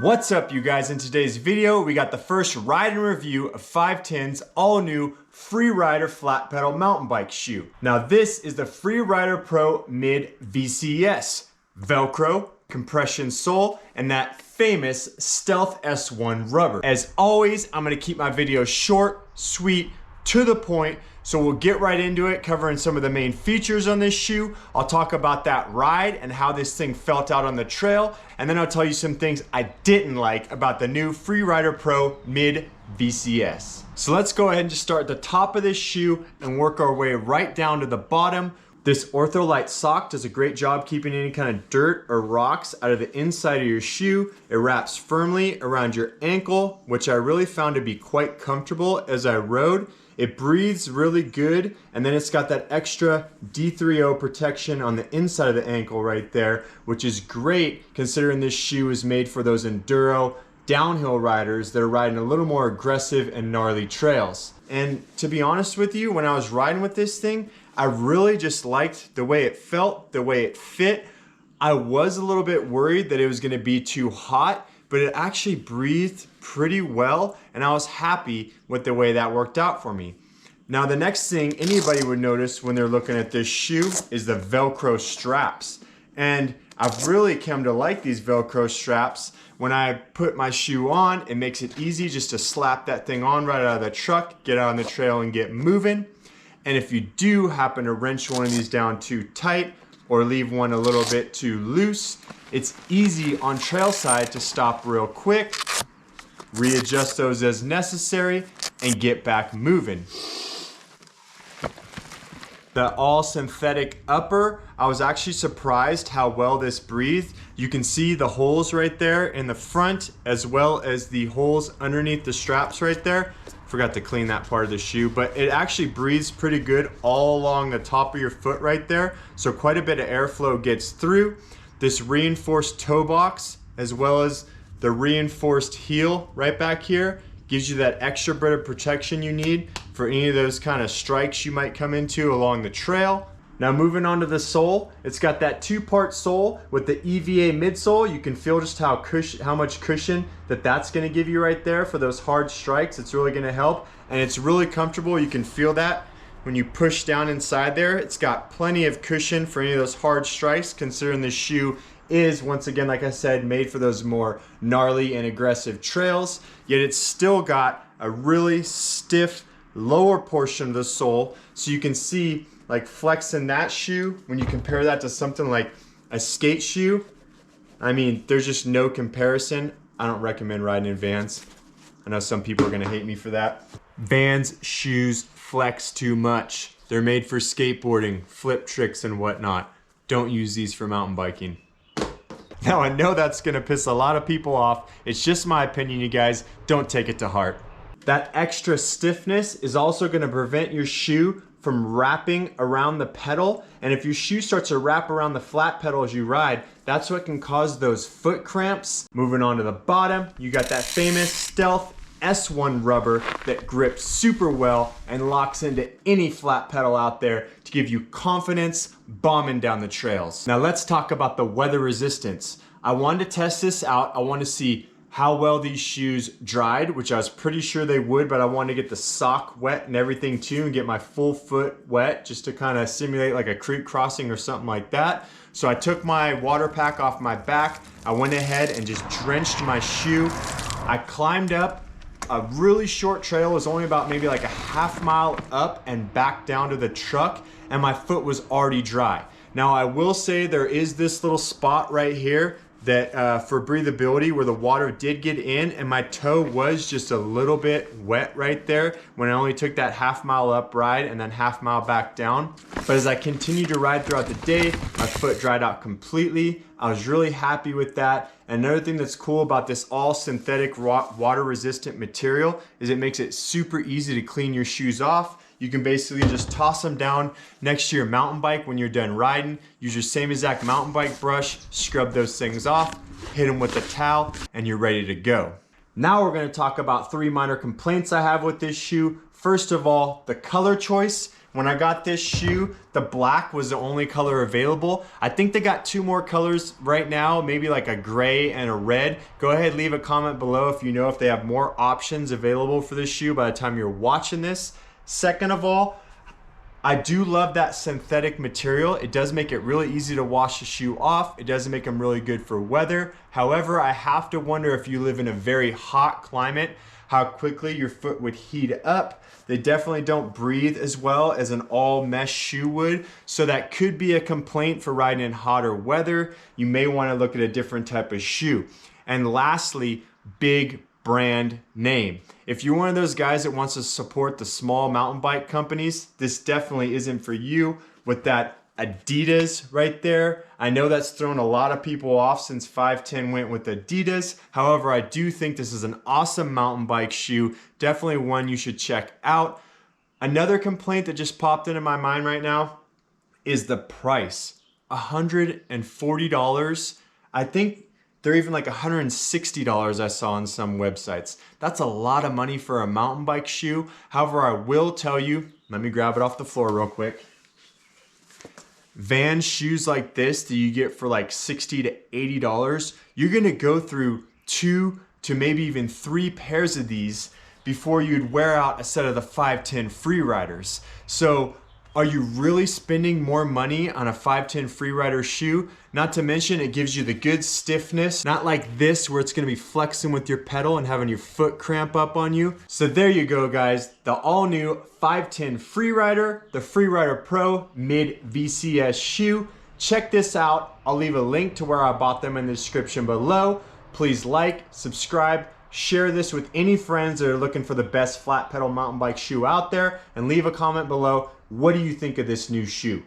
What's up, you guys? In today's video, we got the first ride and review of 510's all new Freerider flat pedal mountain bike shoe. Now this is the Freerider Pro Mid VCS. Velcro, compression sole, and that famous Stealth S1 rubber. As always, I'm gonna keep my videos short, sweet, to the point, so we'll get right into it, covering some of the main features on this shoe. I'll talk about that ride and how this thing felt out on the trail, and then I'll tell you some things I didn't like about the new Freerider Pro Mid VCS. So let's go ahead and just start at the top of this shoe and work our way right down to the bottom. This Ortholite sock does a great job keeping any kind of dirt or rocks out of the inside of your shoe. It wraps firmly around your ankle, which I really found to be quite comfortable as I rode. It breathes really good, and then it's got that extra D3O protection on the inside of the ankle right there, which is great considering this shoe is made for those enduro downhill riders that are riding a little more aggressive and gnarly trails. And to be honest with you, when I was riding with this thing, I really just liked the way it felt, the way it fit. I was a little bit worried that it was gonna be too hot, but it actually breathed pretty well, and I was happy with the way that worked out for me. Now, the next thing anybody would notice when they're looking at this shoe is the Velcro straps. And I've really come to like these Velcro straps. When I put my shoe on, it makes it easy just to slap that thing on right out of the truck, get out on the trail and get moving. And if you do happen to wrench one of these down too tight or leave one a little bit too loose, it's easy on trail side to stop real quick, readjust those as necessary, and get back moving. The all synthetic upper, I was actually surprised how well this breathed. You can see the holes right there in the front, as well as the holes underneath the straps right there. Forgot to clean that part of the shoe, but it actually breathes pretty good all along the top of your foot right there. So quite a bit of airflow gets through. This reinforced toe box, as well as the reinforced heel right back here, gives you that extra bit of protection you need for any of those kind of strikes you might come into along the trail. Now moving on to the sole, it's got that two-part sole with the EVA midsole. You can feel just how much cushion that's gonna give you right there for those hard strikes. It's really gonna help, and it's really comfortable. You can feel that when you push down inside there. It's got plenty of cushion for any of those hard strikes, considering this shoe is, once again, like I said, made for those more gnarly and aggressive trails, yet it's still got a really stiff lower portion of the sole. So you can see, like, flexing that shoe, when you compare that to something like a skate shoe, I mean, there's just no comparison. I don't recommend riding in Vans. I know some people are gonna hate me for that. Vans shoes flex too much. They're made for skateboarding, flip tricks and whatnot. Don't use these for mountain biking. Now, I know that's gonna piss a lot of people off. It's just my opinion, you guys. Don't take it to heart. That extra stiffness is also gonna prevent your shoe from wrapping around the pedal. And if your shoe starts to wrap around the flat pedal as you ride, that's what can cause those foot cramps. Moving on to the bottom, you got that famous Stealth S1 rubber that grips super well and locks into any flat pedal out there to give you confidence bombing down the trails. Now let's talk about the weather resistance. I wanted to test this out. I want to see how well these shoes dried, which I was pretty sure they would, but I wanted to get the sock wet and everything too, and get my full foot wet just to kind of simulate like a creek crossing or something like that. So I took my water pack off my back. I went ahead and just drenched my shoe. I climbed up a really short trail. It was only about maybe like a half mile up and back down to the truck, and my foot was already dry. Now I will say there is this little spot right here that for breathability where the water did get in, and my toe was just a little bit wet right there when I only took that half mile up ride and then half mile back down. But as I continued to ride throughout the day, my foot dried out completely. I was really happy with that. Another thing that's cool about this all synthetic water resistant material is it makes it super easy to clean your shoes off. You can basically just toss them down next to your mountain bike when you're done riding. Use your same exact mountain bike brush, scrub those things off, hit them with a towel, and you're ready to go. Now we're gonna talk about 3 minor complaints I have with this shoe. First of all, the color choice. When I got this shoe, the black was the only color available. I think they got 2 more colors right now, maybe like a gray and a red. Go ahead, leave a comment below if you know if they have more options available for this shoe by the time you're watching this. Second of all, I do love that synthetic material. It does make it really easy to wash the shoe off. It doesn't make them really good for weather. However, I have to wonder if you live in a very hot climate, how quickly your foot would heat up. They definitely don't breathe as well as an all mesh shoe would. So that could be a complaint for riding in hotter weather. You may want to look at a different type of shoe. And lastly, big brand name. If you're one of those guys that wants to support the small mountain bike companies, this definitely isn't for you. With that Adidas right there, I know that's thrown a lot of people off since 510 went with Adidas. However, I do think this is an awesome mountain bike shoe. Definitely one you should check out. Another complaint that just popped into my mind right now is the price. $140. I think they're even like $160 I saw on some websites. That's a lot of money for a mountain bike shoe. However, I will tell you, let me grab it off the floor real quick. Vans shoes like this that you get for like $60 to $80, you're gonna go through 2 to maybe even 3 pairs of these before you'd wear out a set of the 510 Freeriders. So are you really spending more money on a 510 Freerider shoe? Not to mention it gives you the good stiffness, not like this where it's gonna be flexing with your pedal and having your foot cramp up on you. So there you go guys, the all new 510 Freerider, the Freerider Pro Mid VCS shoe. Check this out. I'll leave a link to where I bought them in the description below. Please like, subscribe, share this with any friends that are looking for the best flat pedal mountain bike shoe out there, and leave a comment below. What do you think of this new shoe?